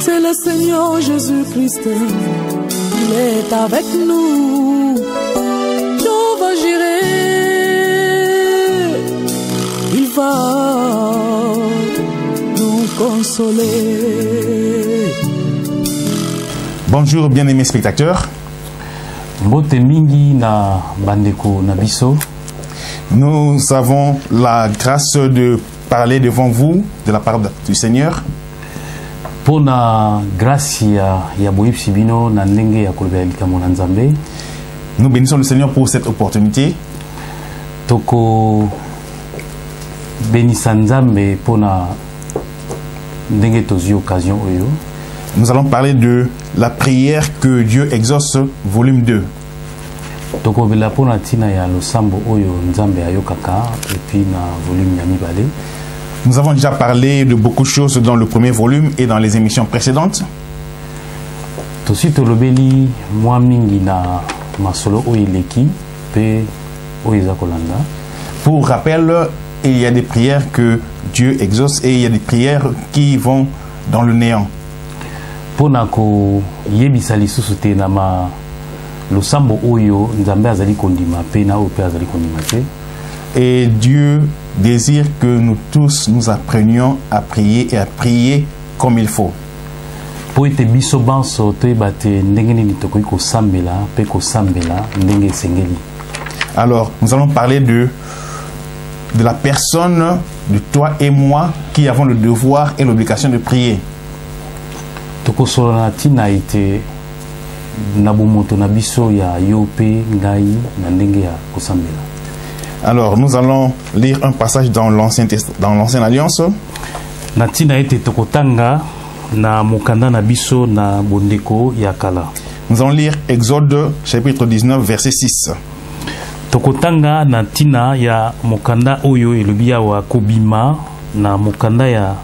C'est le Seigneur Jésus-Christ, il est avec nous. Tout va gérer, il va nous consoler. Bonjour bien-aimés spectateurs. Mbote mingi na bandeko na biso. Nous avons la grâce de parler devant vous de la part du Seigneur. Pona grâce ya boyipsi bino na ndenge ya kolobela likambo na Nzambe. Nous bénissons le Seigneur pour cette opportunité. Toko bénissa Nzambe pona ndenge tozi occasion oyo. Nous allons parler de la prière que Dieu exauce, volume 2. Toko bela pona tina ya losambo oyo Nzambe ayokaka et puis na volume ya mibale. Nous avons déjà parlé de beaucoup de choses dans le premier volume et dans les émissions précédentes. Tosi tolobeli mwa mingi na masolo oyo eleki pe oyo eza kolanda. Pour rappel, il y a des prières que Dieu exauce et il y a des prières qui vont dans le néant. Pona ko yebisa lisusu te na ma losambo oyo Nzambe azali kondima pe na oyo pe azali kondima te. Et Dieu désire que nous tous nous apprenions à prier et à prier comme il faut. Poete biso banso toyebate ndenge nini tokoki kosambela pe kosambela ndenge esengeli. Alors, nous allons parler de la personne, de toi et moi, qui avons le devoir et l'obligation de prier. Tokosolana tina ite na bomoto na biso ya yo pe ngai na ndenge ya kosambela. Alors, nous allons lire un passage dans l'Ancienne Alliance. Natina ete tokotanga na mukanda na biso na bondeko ya kala. Nous allons lire Exode chapitre 19 verset 6. Tokotanga na tina ya mukanda oyo elobia wa kobima na mukanda ya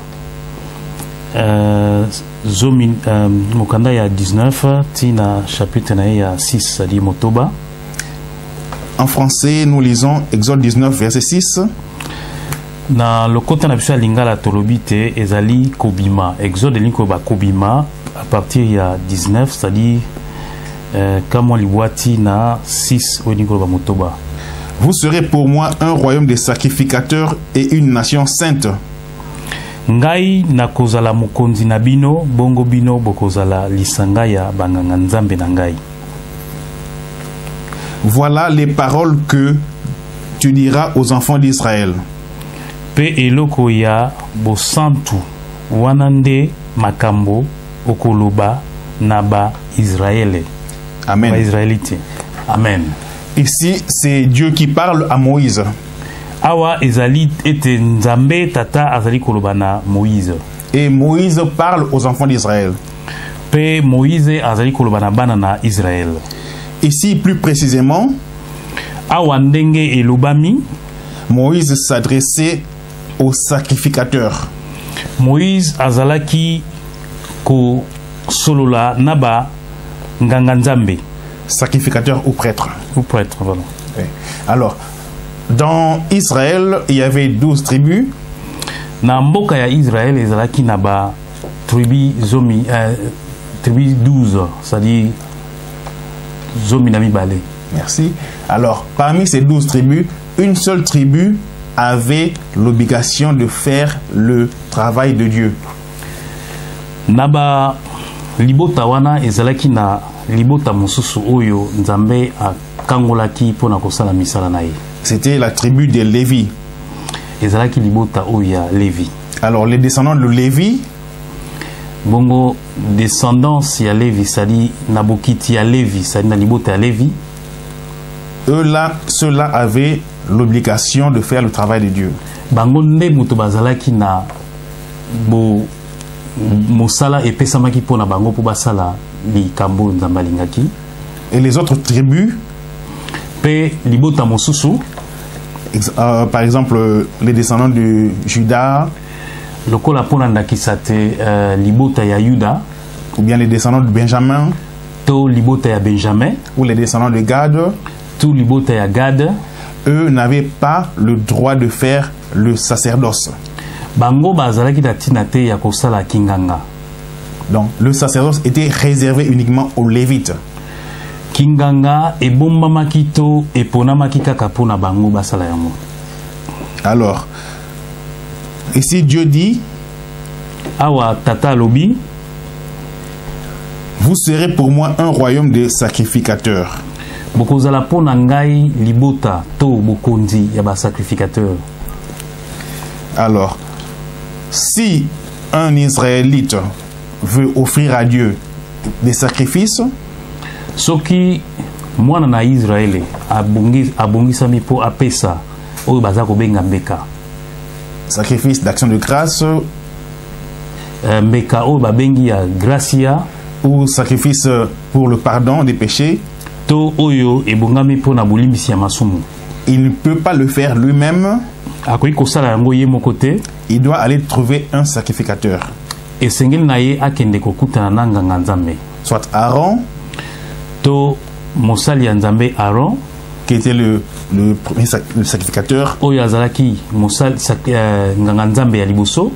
mukanda ya 19 tina chapitre na ya 6 adi motoba. En français, nous lisons Exode 19, verset 6. Na lokota na biso ya lingala tolobite ezali kobima. Exode linko ba kobima à partir ya 19, c'est-à-dire kama liwati na 6 au linko ba motoba. Vous serez pour moi un royaume de sacrificateurs et une nation sainte. Ngai na kozala mokonzi na bino, bongo bino bokozala lisanga ya banganga Nzambe na ngai. Voilà les paroles que tu diras aux enfants d'Israël. Pe eloko ya bosantu wanande makambo okoloba naba Israël. Amen. Ba Israélite. Amen. Ici, c'est Dieu qui parle à Moïse. Awa ezali ete Nzambe tata azali koloba na Moïse. Et Moïse parle aux enfants d'Israël. Pe Moïse azali koloba na bana na Israël. Ici, plus précisément, Moïse s'adressait aux sacrificateurs. Moïse azalaki ko solola naba nganga Nzambe. Sacrificateurs ou prêtres. Ou prêtres, voilà. Oui. Alors, dans Israël, il y avait 12 tribus. Na mboka ya Israël ezalaki naba tribu 12, c'est-à-dire Merci. Alors, parmi ces 12 tribus, une seule tribu avait l'obligation de faire le travail de Dieu. Naba libota wana ezalaki na libota mosusu oyo Nzambe akangolaki pona kosala misala na ye. C'était la tribu de Lévi. Ezalaki libota oyo ya Lévi. Alors, les descendants de Lévi, Bongo descendance ya Lévi, sali nabokiti ya Lévi, sali na libota ya Lévi. Eux là, ceux-là avaient l'obligation de faire le travail de Dieu. Bango nde muto bazalaki na bo mosala epesamaki pona bango po basala likambo nzambe alingaki. Et les autres tribus, pe libota mosusu, par exemple les descendants de Juda, lokola pona ndakisa te libota ya Yuda, ou bien les descendants de Benjamin, to libota ya Benjamin, ou les descendants de Gad, to libota ya Gad, eux n'avaient pas le droit de faire le sacerdoce. Bango bazalaki tatina te ya kosala kinganga. Donc le sacerdoce était réservé uniquement aux Lévites. Kinganga ebombamaki to eponamaki kaka pona bango basala yango. Alors ici Dieu dit, awa tata lobi, vous serez pour moi un royaume de sacrificateurs. Bokozala pona ngai libota to bokonzi ya ba sacrificateur. Alors si un Israélite veut offrir à Dieu des sacrifices, soki mwana na Israël abongisami po apesa oyo baza kobenga mbeka, sacrifice d'action de grâce, mbeka oyo babengi ya gracia, ou sacrifice pour le pardon des péchés, to oyo ebongami po na bolimbisi ya masumu, il ne peut pas le faire lui-même. akoki kosala yango ye moko te. Il doit aller trouver un sacrificateur, esengeli na ye akende kokutana na nganga nzambe, soit Aaron, to mosali ya nzambe Aaron, qui était le premier sacrificateur, oyo azalaki mosali nganga nzambe ya liboso,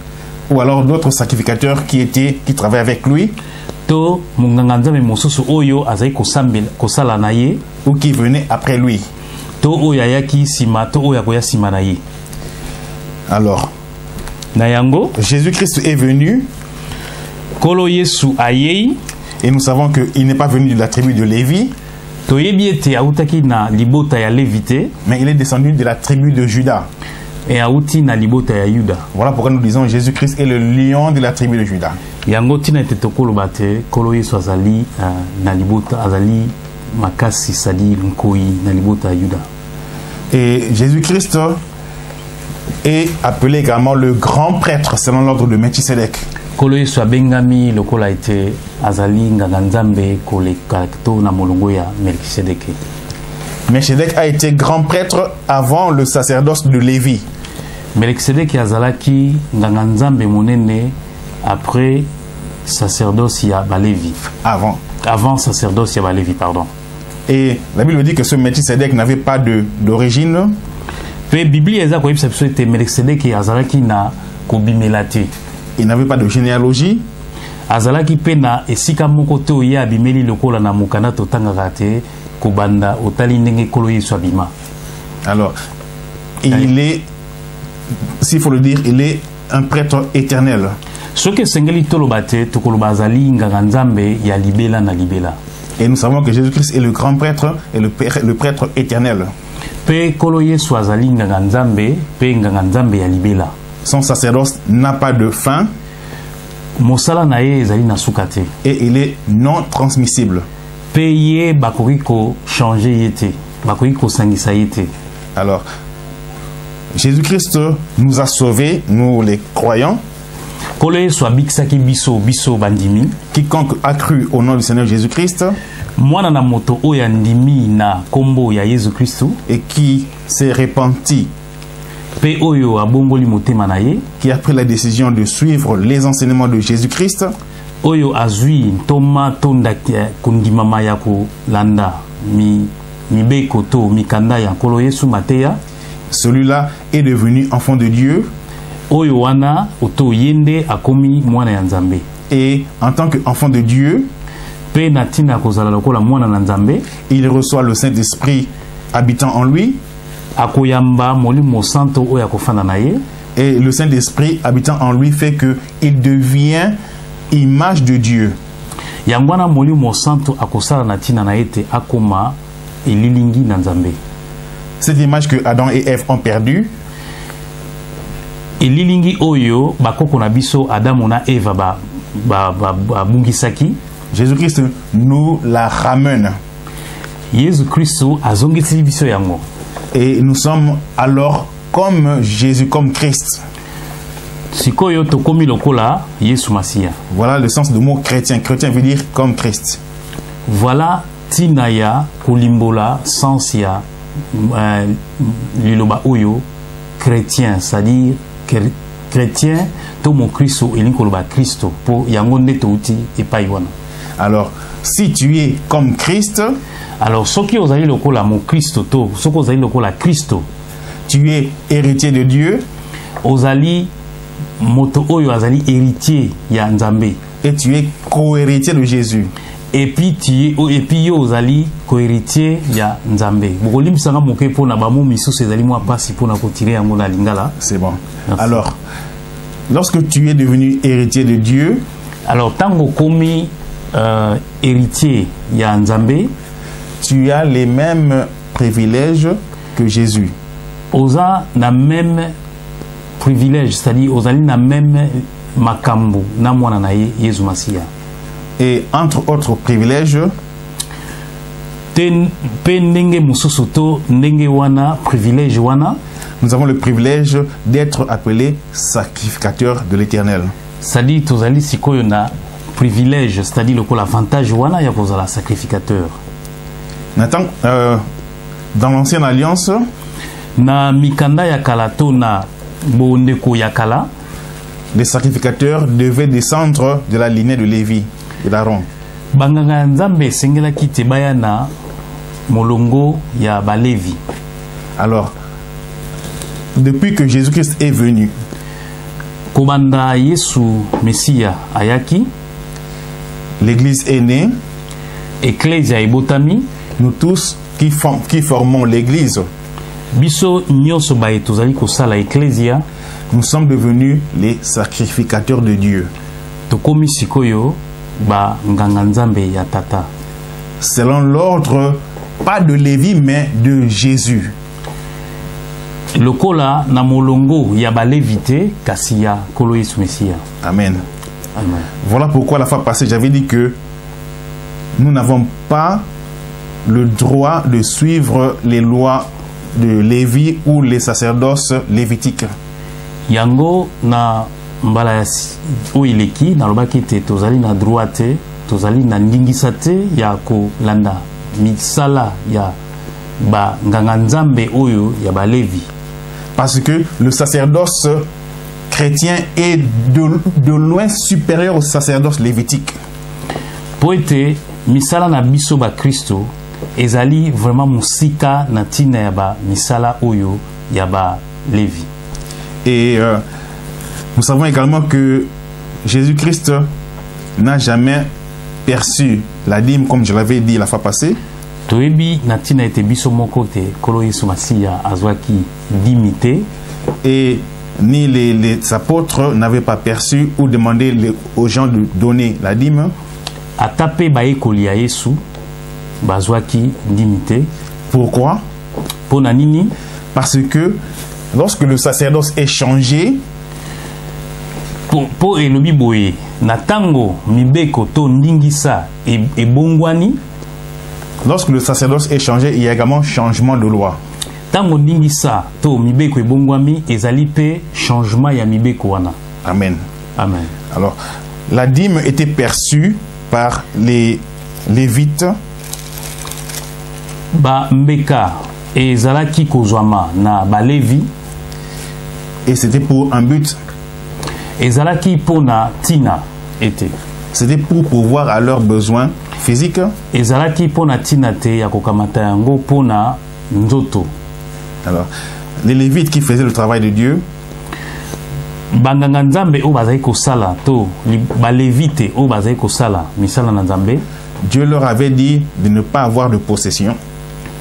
ou alors d'autres sacrificateurs qui travaillaient avec lui, to munganga nzambe mosusu oyo azali kosala na ye, ou qui venaient après lui, to oyo ayaki sima, to oyo akoya sima na ye. Alors na yango Jésus-Christ est venu, kolo Yesu ayei, et nous savons qu'il n'est pas venu de la tribu de Lévi, toyebi ete autaki na libota ya Lévite, mais il est descendu de la tribu de Juda. et auti na libota ya Yuda. Voilà pourquoi nous disons Jésus-Christ est le lion de la tribu de Juda. Yango tina ete tokoloba te kolo Yesu azali na libota, azali makasi sali nkoi na libota ya Yuda. Et Jésus-Christ est appelé également le grand prêtre selon l'ordre de Melchisedec. Kolo Yesu abengami lokola ete azali nganga nzambe koleka to na molongo ya Melchisedeke. Melchisedec a été grand prêtre avant le sacerdoce de Lévi. Melchisedeke azalaki nganga nzambe monene après sacerdoce ya Balevi. Avant sacerdoce ya Balevi, pardon. Et la Bible dit que ce Melchisedec n'avait pas d'origine. Pe Bible eza ko yebisa biso ete Melchisedeke azalaki na kobimelate. Il n'avait pas de généalogie. Azalaki pe na esika moko te oye abimeli lokola na mokanda totangaka te kobanda otali ndenge kolo Yesu abima. Alors, il est, s'il faut le dire, il est un prêtre éternel. Soki esengeli toloba te tokoloba azali nganga nzambe ya libela na libela. Et nous savons que Jésus-Christ est le grand prêtre et le prêtre éternel. Pe kolo Yesu azali nganga nzambe pe nganga nzambe ya libela. Son sacerdoce n'a pas de fin. Mosala na ye ezali na suka te. Et il est non transmissible. Pe ye bakoki ko changer ye te, bakoki ko sangisa ye te. Alors, Jésus-Christ nous a sauvés, nous les croyants. Kolo Yesu abikisaki biso bandimi. Quiconque a cru au nom du Seigneur Jésus-Christ, mwana na moto oyo andimi na kombo ya Yesu Kristu, et qui s'est repenti, pe oyo abongoli motema na ye, qui a pris la décision de suivre les enseignements de Jésus-Christ, oyo azwi ntoma tonda kundimama ya kolanda mibeko to mikanda ya nkolo Yesu mateya, celui-là est devenu enfant de Dieu. Oyo wana oto yende akomi mwana ya Nzambe. Et en tant qu'enfant de Dieu, pe natina kozala lokola mwana na Nzambe, il reçoit le Saint-Esprit habitant en lui. Akoyamba molimo santo oyo akofanda na ye. Et le Saint-Esprit habitant en lui fait qu'il devient image de Dieu. Yangwana molimo santo akosala na tina na ete akoma elilingi na Nzambe. Cette image que Adam et Ève ont perdue, elilingi oyo bakoko na biso Adamu na Eva bungisaki. Jésus-Christ nous la ramène. Jésus Christ azongisi biso yango. Et nous sommes alors comme Jésus, comme Christ. Sikoyo tokomi lokola Yesu Masia. Voilà le sens du mot chrétien. Chrétien veut dire comme Christ. Voilà tinaya kulimbola sens ya liloba oyo chrétien, c'est-à-dire chrétien to mon Christo elinkoloba Christo po yango nde touti epai wana. Alors si tu es comme Christ, alors soki ozali lokola mon Christo to soki ozali lokola Christo, tu es héritier de Dieu, ozali moto oyo azali héritier ya Nzambe, et tu es co-héritier de Jésus. Et puis yo ozali co-héritier ya Nzambe. Bokolimbisanga moke pona bamo misusu ezali mwa pasi pona kotire yango na lingala. C'est bon. Merci. Alors lorsque tu es devenu héritier de Dieu, alors tango komi héritier ya Nzambe, tu as les mêmes privilèges que Jésus. Oza na même privilège, c'est-à-dire ozali na même makambo na mwana na Yesu Masia. Et entre autres privilèges, nous avons le privilège d'être appelés sacrificateurs de l'Éternel. C'est-à-dire tozali sikoyo na privilège, c'est-à-dire l'avantage wana ya kozala sacrificateur. Dans l'ancienne alliance, na mikanda ya kala to na bondeko ya kala, les sacrificateurs devaient descendre de la lignée de Lévi et d'Aaron. Banganga Nzambe sengela kite baya na molongo ya Balevi. Alors, depuis que Jésus-Christ est venu, kobanda Yesu Messia ayaki, l'Église est née. Ecclesia ebotami. Nous tous qui formons l'Église, biso nyonso baye tozali kosala Ecclesia, nous sommes devenus les sacrificateurs de Dieu. Tokomi sikoyo ba nganga Nzambe ya tata. Selon l'ordre, pas de Lévi, mais de Jésus. Lokola na molongo ya balevite kasi ya kolo Yesu Messia. Amen. Amen. Voilà pourquoi la fois passée, j'avais dit que nous n'avons pas le droit de suivre les lois de Lévi ou les sacerdoces lévitiques. Yango na mbala oileki na lobaki te tozali na droite, tozali na ndingisa te ya ko landa misala ya ba nganga Nzambe oyo ya balevi. Parce que le sacerdoce chrétien est de loin supérieur au sacerdoce lévitique. Poete misala na biso ba Kristo ezali vraiment musika na tina ya ba misala oyo ya ba Lévi. Et nous savons également que Jésus-Christ n'a jamais perçu la dîme, comme je l'avais dit la fois passée. Toebi na tina ete biso moko te kolo Yesu Masia azwaki dimité. Et ni les apôtres n'avaient pas perçu ou demandé aux gens de donner la dîme. Atape baekoli ya Yesu bazwaki dimité. Pourquoi? Pona nini? Parce que lorsque le sacerdoce est changé, po elobi boye na tango mibeko to ndingisa e bongwani. Lorsque le sacerdoce est changé, il y a également changement de loi. Tango ndingisa to mibeko e bongwami ezali pe changement ya mibeko wana. Amen. Amen. Alors, la dîme était perçue par les Lévites. Ba mbeka ezalaki kozwama na balevi. Et c'était pour un but. Ezalaki pona tina ete. C'était pour pouvoir à leurs besoins physiques. Ezalaki pona tina te ya kokamata yango pona nzoto. Alors, les Lévites qui faisaient le travail de Dieu, banganga Nzambe o bazali kosala to balevite o bazali kosala misala na Nzambe, Dieu leur avait dit de ne pas avoir de possession.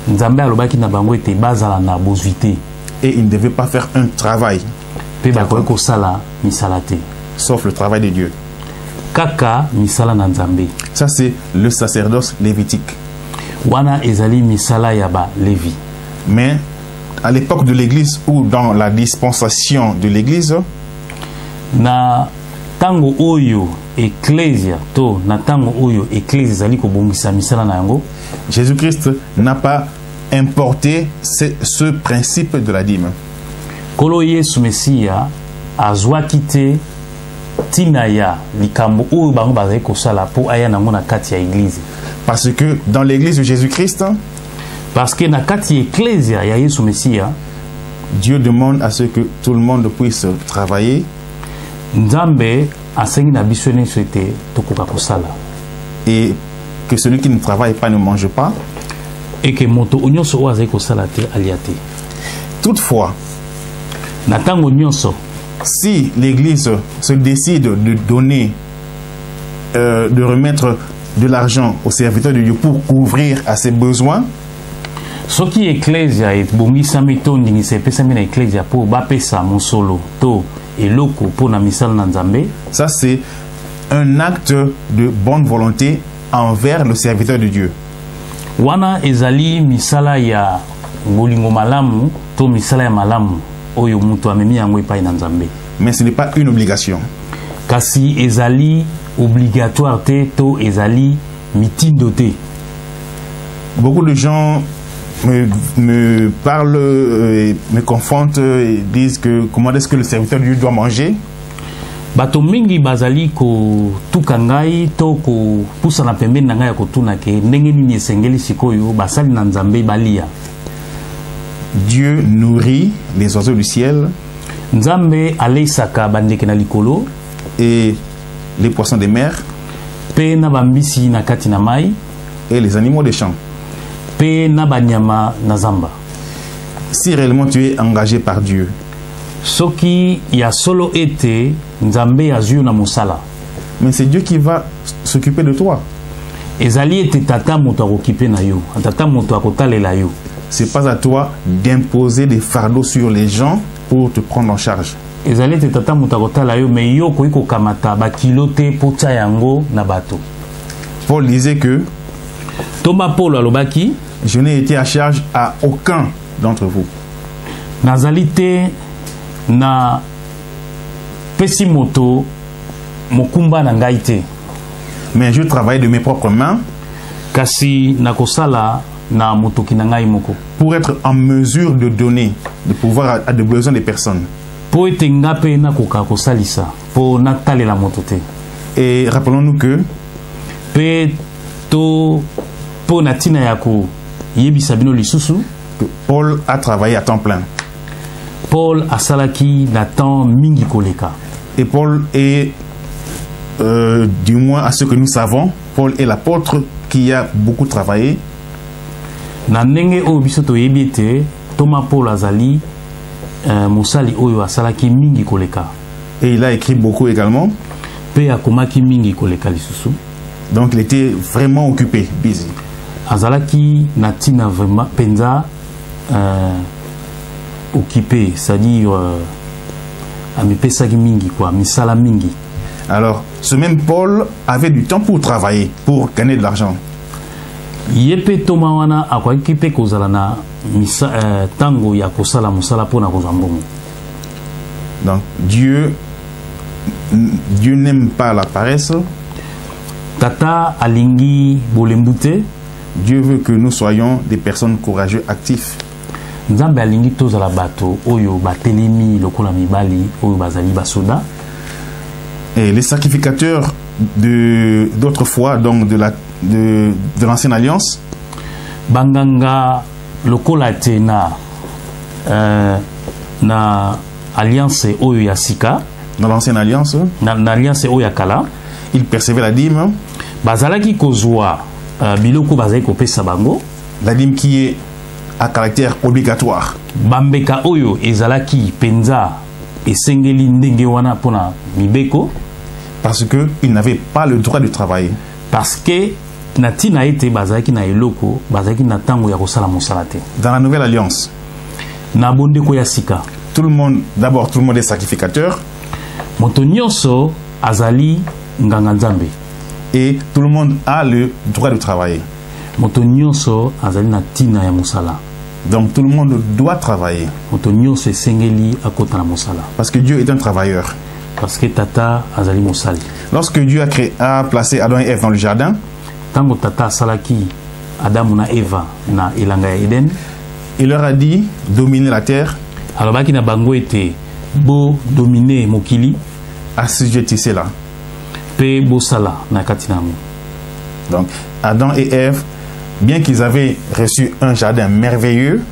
Nzambe alobaki na bango ete bazala na bozwite. Et ils ne devaient pas faire un travail. Pe bakoki kosala misala te. Sauf le travail de Dieu. Kaka misala na Nzambe. Ça c'est le sacerdoce lévitique. Wana ezali misala ya ba Lévi. Mais à l'époque de l'Église ou dans la dispensation de l'Église, na tango oyo ecclesia to na tango oyo ecclesia zali ko bongisa misala na yango, Jésus-Christ n'a pas importé ce principe de la dîme. Kolo Yesu Mesia azwa kite tina ya likambo oyo bango bazali kosala po aya nango na kati ya église. Parce que dans l'église de Jésus-Christ, parce que na kati ya ecclesia ya Yesu Mesia, Dieu demande à ce que tout le monde puisse travailler. Nzambe asengi na biso nyonso ete tokoka kosala. Et que celui qui ne travaille pas ne mange pas. Et que moto nyonso oyo azali kosala te alia te. Toutefois, na tango nyonso, si l'église se décide de donner, de remettre de l'argent aux serviteurs de Dieu pour couvrir à ses besoins, ce qui est ecclesia et bongisami to ndingisa epesami na ecclesia po bapesa mosolo to eloko po na misala na Nzambe, ça c'est un acte de bonne volonté envers le serviteur de Dieu. Wana ezali misala ya ngolingo malamu to misala ya malamu oyo mutu amemi yango epai na Nzambe. Mais ce n'est pas une obligation. Kasi ezali obligatoire te to ezali mitindo te. Beaucoup de gens me parlent, me confrontent et disent que comment est-ce que le serviteur de Dieu doit manger. Bato mingi bazali ko tukangai to ko pusa na pembeni na ngai ya kotuna ke ndenge nini esengeli sikoyo basali na Nzambe balia. Dieu nourrit les oiseaux du ciel. Nzambe aleisaka bandeke na likolo et les poissons des mers. Pe na bambisi na kati na mai et les animaux des champs. Pe na banyama na zamba. Si réellement tu es engagé par Dieu, soki ya solo ete Nzambe azio na musala, mais c'est Dieu qui va s'occuper de toi. Ezali ete tata moto akokipe na yo, tata moto akotalela yo. C'est pas à toi d'imposer des fardeaux sur les gens pour te prendre en charge. Ezali ete tata moto akotala yo, mais yo ko iko kamata ba kilote po tia yango na bato. Paul disait que Thomas Paul alobaki, je n'ai été à charge à aucun d'entre vous. Nazali te na pesi moto mokumba na ngai te. Mais je travaille de mes propres mains. Kasi nakosala na motoki na ngai moko. Pour être en mesure de donner, de pouvoir à des besoins des personnes. Po ete ngape nakoka kosalisa, po natalela moto te. Et rappelons-nous que pe to po natina yako yebisa bino lisusu, Paul a travaillé à temps plein. Paul asalaki na temps mingi koleka. Et Paul est, du moins à ce que nous savons, Paul est l'apôtre qui a beaucoup travaillé. Na ndenge oyo biso toyebi ete Thomas Paul azali mosali oyo asalaki mingi koleka. Et il a écrit beaucoup également. Pe akomaki mingi koleka lisusu. Donc il était vraiment occupé, busy. Azalaki na tina vraiment penza occupé, c'est-à-dire amipesaki mingi quoi, misala mingi. Alors, ce même Paul avait du temps pour travailler, pour gagner de l'argent. Yepe Thomas wana akwaki pe kozala na tango ya kosala musala pona kozwa mbongo. Donc Dieu n'aime pas la paresse. Tata alingi bolembute. Dieu veut que nous soyons des personnes courageuses, actifs. Nzambe alingi tozala bato oyo batelemi lokola mibali oyo bazali basoda. Et les sacrificateurs d'autrefois, donc de l'ancienne alliance, banganga lokola te na alliance oyo ya sika, dans l'ancienne alliance, na alliance oyo ya kala, ils percevaient la dîme. Bazalaki kozwa biloko bazali kopesa bango, la dîme qui est à caractère obligatoire. Bambeka oyo ezalaki penza esengeli ndenge wana pona mibeko, parce que ils n'avaient pas le droit de travailler. Parce que natina ete bazalaki na eloko, bazalaki na tango ya kosala mosala te. Dans la nouvelle alliance, na bondeko ya sika, tout le monde est sacrificateur. Moto nyonso azali nganga Nzambe. Et tout le monde a le droit de travailler. Moto nyonso azali na tina ya mosala. Donc tout le monde doit travailler. Moto nyonso esengeli akota na mosala. Parce que Dieu est un travailleur. parce que tata azali mosali. Lorsque Dieu a placé Adam et Ève dans le jardin, Tango tata salaki Adam na Eva na elanga ya Eden, il leur a dit dominer la terre, alors baki na bango ete bo dominer mokili, assujettissez là. pe bo sala na kati na mo. Donc Adam et Ève, bien qu'ils avaient reçu un jardin merveilleux,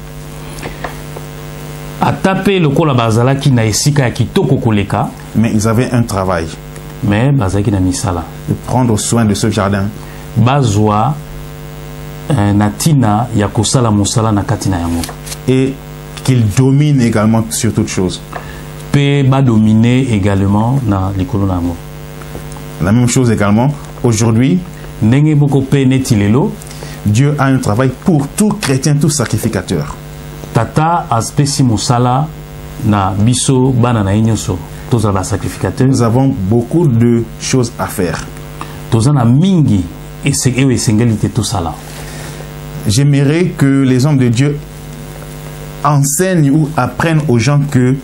Atape lokola bazalaki na esika ya kitoko koleka, mais ils avaient un travail mais bazalaki na misala. de prendre soin de ce jardin. Bazwa na tina ya kosala mosala na kati na yango. Et qu'ils dominent également sur toute chose. Pe ba dominer également na likolo na yango. La même chose également, aujourd'hui, Ndenge boko pe neti lelo, Dieu a un travail pour tout chrétien, tout sacrificateur. tata aspesi mosala na biso bana na nyonso toza ba sacrificateur. Nous avons beaucoup de choses à faire. Toza na mingi ewe esengeli te tosala. J'aimerais que les hommes de Dieu enseignent ou apprennent aux gens que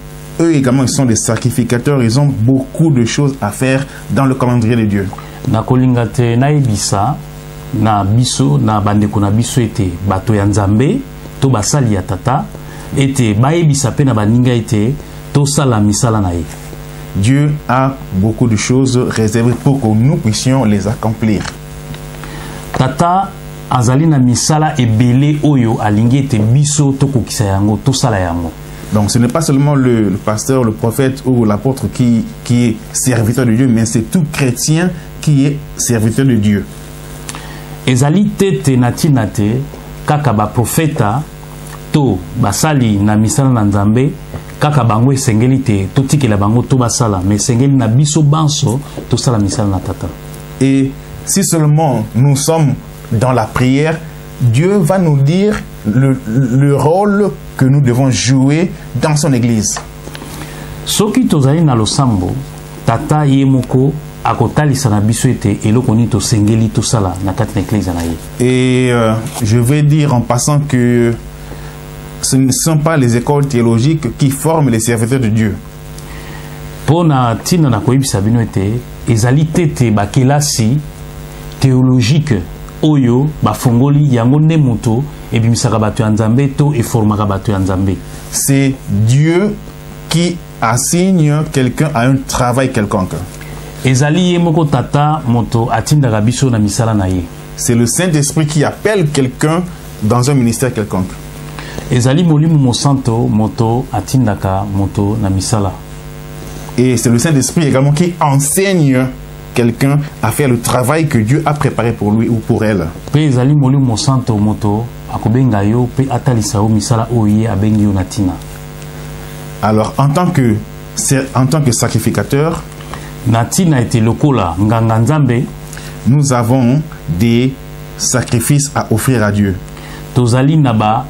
eux également ils sont des sacrificateurs, ils ont beaucoup de choses à faire dans le calendrier de Dieu. Na kolinga te na ebisa na biso na bandeko na biso ete bato ya nzambe to basali ya tata ete bayebisa pe na baninga ete tosala misala na ye. Dieu a beaucoup de choses réservées pour que nous puissions les accomplir. Tata azali na misala ebele oyo alingi ete biso tokokisa yango tosala yango. Donc ce n'est pas seulement le pasteur, le prophète ou l'apôtre qui est serviteur de Dieu, mais c'est tout chrétien qui est serviteur de Dieu. Ezali tete na tina te kaka ba profeta to basali na misala na nzambe kaka bango esengeli te totikela bango to basala, mais esengeli na biso banso tosala misala na tata. Et si seulement nous sommes dans la prière, Dieu va nous dire le rôle que nous devons jouer dans son église. Soki tozali na losambo tata ye moko akotalisa na biso ete eloko ni tosengeli tosala na kati na église na ye. Et je vais dire en passant que ce ne sont pas les écoles théologiques qui forment les serviteurs de Dieu. Pona tina na koyebisa bino ete ezali tete bakelasi théologique oyo bafongoli yango nde moto ebimisaka bato ya nzambe to eformaka bato ya nzambe. C'est Dieu qui assigne quelqu'un à un travail quelconque. Ezali ye moko tata moto atindaka biso na misala na ye. C'est le Saint-Esprit qui appelle quelqu'un dans un ministère quelconque. Ezali molimo mosanto moto atindaka moto na misala. Et c'est le Saint-Esprit également qui enseigne quelqu'un à faire le travail que Dieu a préparé pour lui ou pour elle. Pe ezali molimo mosanto moto akobenga yo pe atalisa yo misala oye abengi yo na tina. Alors en tant que sacrificateur, Natina ete lokola nganga nzambe, nous avons des sacrifices à offrir à Dieu. Tozali naba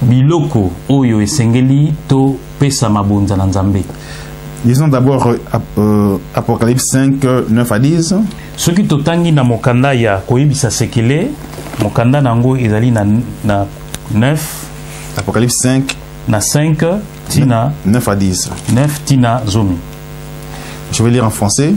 biloko oyo esengeli to pesa mabonza na nzambe. Lisons d'abord Apocalypse 5, 9 à 10. Soki totangi na mokanda ya koyebisa sekele, mokanda nango ezali na 9. Apocalypse 5, na 5 tina 9 à 10. 9 tina zomi. Je vais lire en français.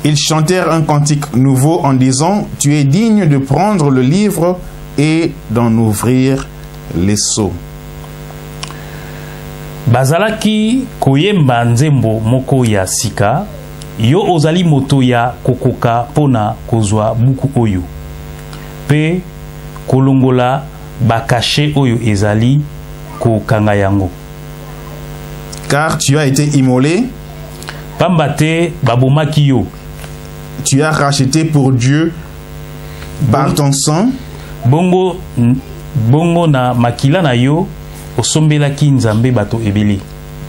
Ils chantèrent un cantique nouveau en disant: Tu es digne de prendre le livre et d'en ouvrir les sceaux. Bazalaki koyemba nzembo moko ya sika, yo ozali moto ya kokoka pona kozwa buku oyo. Pe kolongola bakashe oyo ezali kokanga yango. Car tu as été immolé, pambate babomaki yo. Tu as racheté pour Dieu par ton sang. Bongo na makila na yo osombelaki nzambe bato ebeli.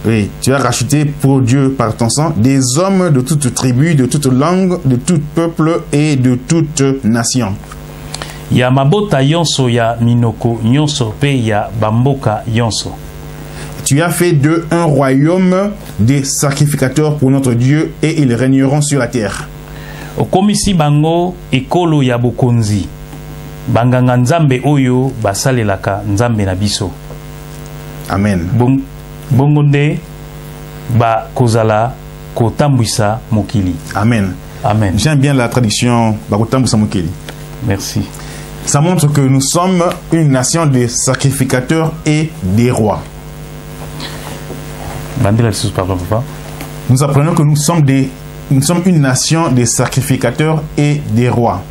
Oui, tu as racheté pour Dieu par ton sang des hommes de toute tribu, de toute langue, de tout peuple et de toute nation. Ya mabota yonso ya minoko nyonso pe ya bamboka yonso. Tu as fait d'eux un royaume des sacrificateurs pour notre Dieu et ils régneront sur la terre. Okomisi bango ekolo ya bokonzi. Banganga nzambe oyo basalelaka nzambe na biso. Amen. Bongo nde ba kozala kotambwisa mokili. Amen. Amen. J'aime bien la traduction bakotambwisa mokili. Merci. Ça montre que nous sommes une nation de sacrificateurs et des rois. Nous apprenons que nous sommes une nation de sacrificateurs et des rois.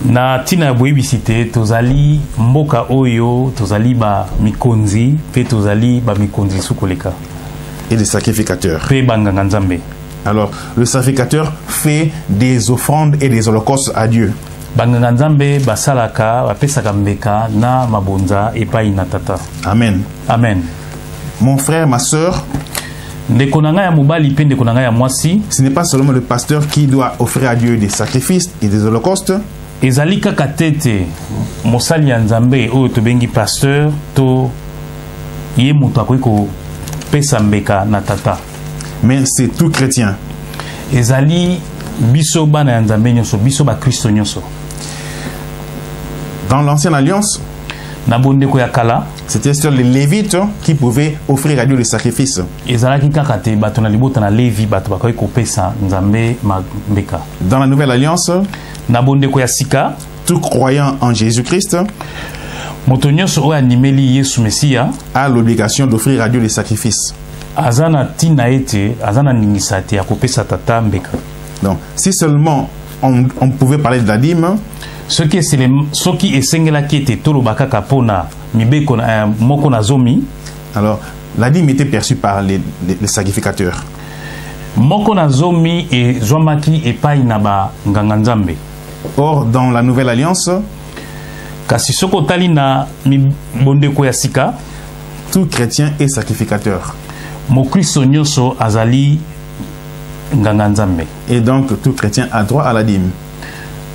Na tina boyebisite tozali mboka oyo tozali ba mikonzi pe tozali ba mikonzi sukoleka et des sacrificateurs. Pe banganga nzambe. Alors le sacrificateur fait des offrandes et des holocaustes à Dieu. Banganga nzambe basalaka bapesaka mbeka na mabonza epai na tata. Amen. Amen. Mon frère, ma sœur, ce n'est pas seulement le pasteur qui doit offrir à Dieu des sacrifices et des holocaustes. Ezalika katete mosali ya nzambe oyo tobengi pasteur to ye mutu akoki pesa mbeka na tata. Mais c'est tout chrétien. Ezali biso bana ya nzambe nyonso, biso ba Kristo nyonso. Dans l'ancienne alliance, na bondeko ya kala, c'était sur les Lévites qui pouvaient offrir à Dieu les sacrifices. Ezalaki kaka te bato na libota na Lévi bato bakoki kopesa nzambe mbeka. Dans la nouvelle alliance, na bondeko ya sika, tout croyant en Jésus-Christ moto nyonso oyo animeli Yesu Mesia a l'obligation d'offrir à Dieu les sacrifices. Azana tina ete, azana ningisa te ya kopesa tata mbeka. Donc, si seulement on pouvait parler de la dîme, ce qui esengelaki ete tolobaka kapona mibeko na moko na zomi, alors la dîme était perçue par les sacrificateurs. Moko na zomi e zwamaki epai na ba nganga nzambe. Or dans la nouvelle alliance, kasi soko tali na bondeko ya sika, tout chrétien est sacrificateur. Mo Kristo nyonso azali nganga nzambe. Et donc tout chrétien a droit à la dîme.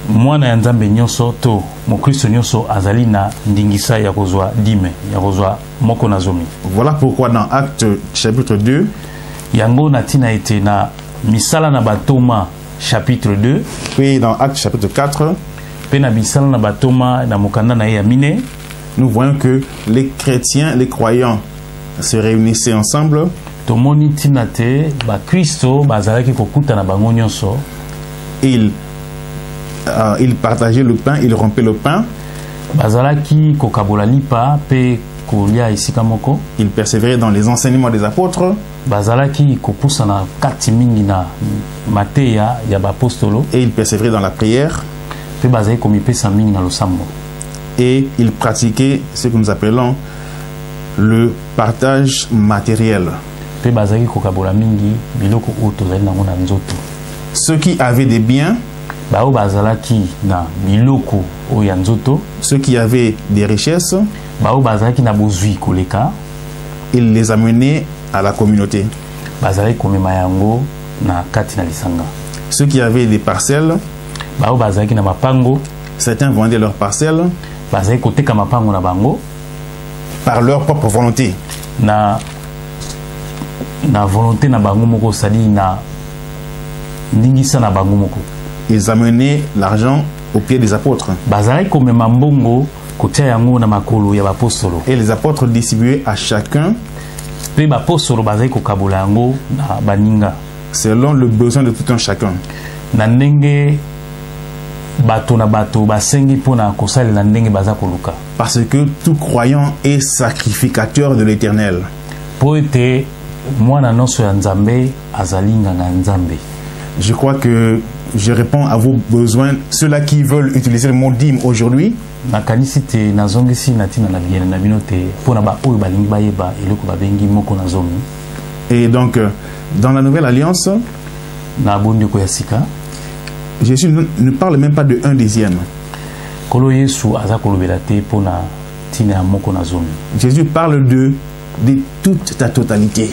Mwana ya nzambe nyonso to mo Kristo nyonso azali na ndingisa ya kozwa dime, ya kozwa moko na zomi. Voilà pourquoi dans Actes chapitre 2, yango na tina ete na misala na batoma chapitre 2, puis dans Actes chapitre 4, pe na misala na batoma na mokanda na ya mine, nous voyons que les chrétiens, les croyants se réunissaient ensemble. Tomoni tina te ba Kristo bazalaki kokuta na bango nyonso. Il partageait le pain, il rompait le pain. Bazalaki kokabola lipa pe kolia esika moko. Il persévérait dans les enseignements des apôtres. Bazalaki kopusa na kati mingi na mateya ya bapostolo. Et il persévérait dans la prière. Pe bazalaki komipesa mingi na losambo. Et il pratiquait ce que nous appelons le partage matériel. Pe bazalaki kokabola mingi biloko oyo tozali nango na nzoto. Ceux qui avaient des biens, bao bazalaki na biloko oyo ya nzoto, ceux qui avaient des richesses, bao bazalaki na bozwi koleka, il les amenait à la communauté. Bazalaki komema yango na kati na lisanga. Ceux qui avaient des parcelles, bao bazalaki na mapango, certains vendaient leurs parcelles, bazalaki koteka mapango na bango par leur propre volonté. Na volonté na bango moko, sali na ndingisa na bango moko. Ils amenaient l'argent aux pieds des apôtres. Bazalaki komema mbongo kotia yango na makolo ya bapostolo. Et les apôtres distribuaient à chacun pe bapostolo bazalaki kokabola yango na baninga selon le besoin de tout un chacun. Na ndenge bato na bato basengi pona kosalela ndenge baza koluka. Parce que tout croyant est sacrificateur de l'Éternel. Po ete mwana nyonso ya nzambe azali nganga nzambe. Je crois que je réponds à vos besoins. Ceux-là qui veulent utiliser le mot dîme aujourd'hui, et donc dans la nouvelle alliance, Jésus ne parle même pas de 1/10. Jésus parle de toute ta totalité.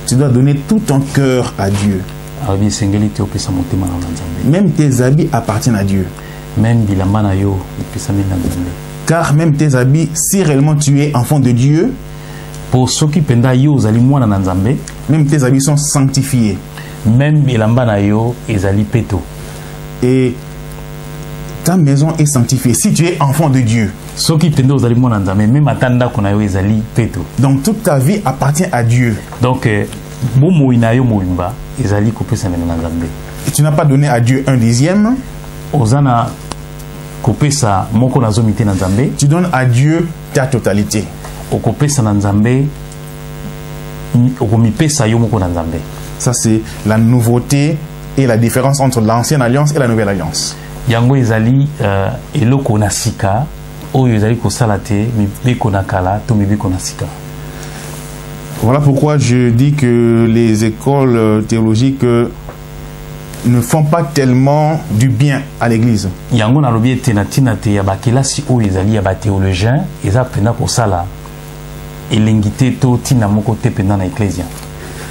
Tu dois donner tout ton cœur à Dieu. Même tes habits appartiennent à Dieu. Car même tes habits, si réellement tu es enfant de Dieu, même tes habits sont sanctifiés. Et ta maison est sanctifiée. Si tu es enfant de Dieu, Soki pende ozali mwana nzambe même atanda kuna yo ezali peto. Donc toute ta vie appartient à Dieu. Donc bomo ina yo moimba ezali kopesa na nzambe. Et tu n'as pas donné à Dieu un dixième. Ozana kopesa moko na zomite na nzambe. Tu donnes à Dieu ta totalité. Okopesa na nzambe okomipesa yo moko na nzambe. Ça c'est la nouveauté et la différence entre l'ancienne alliance et la nouvelle alliance. Yango ezali eloko na sika oyo ezali kosala te mibeko na kala to mibeko na sika. Voilà pourquoi je dis que les écoles théologiques ne font pas tellement du bien à l'église. Yango na lobi ete na tina te ya bakelasi oyo ezali ya ba théologien eza pena kosala elengite to tina moko te pena na ecclesia.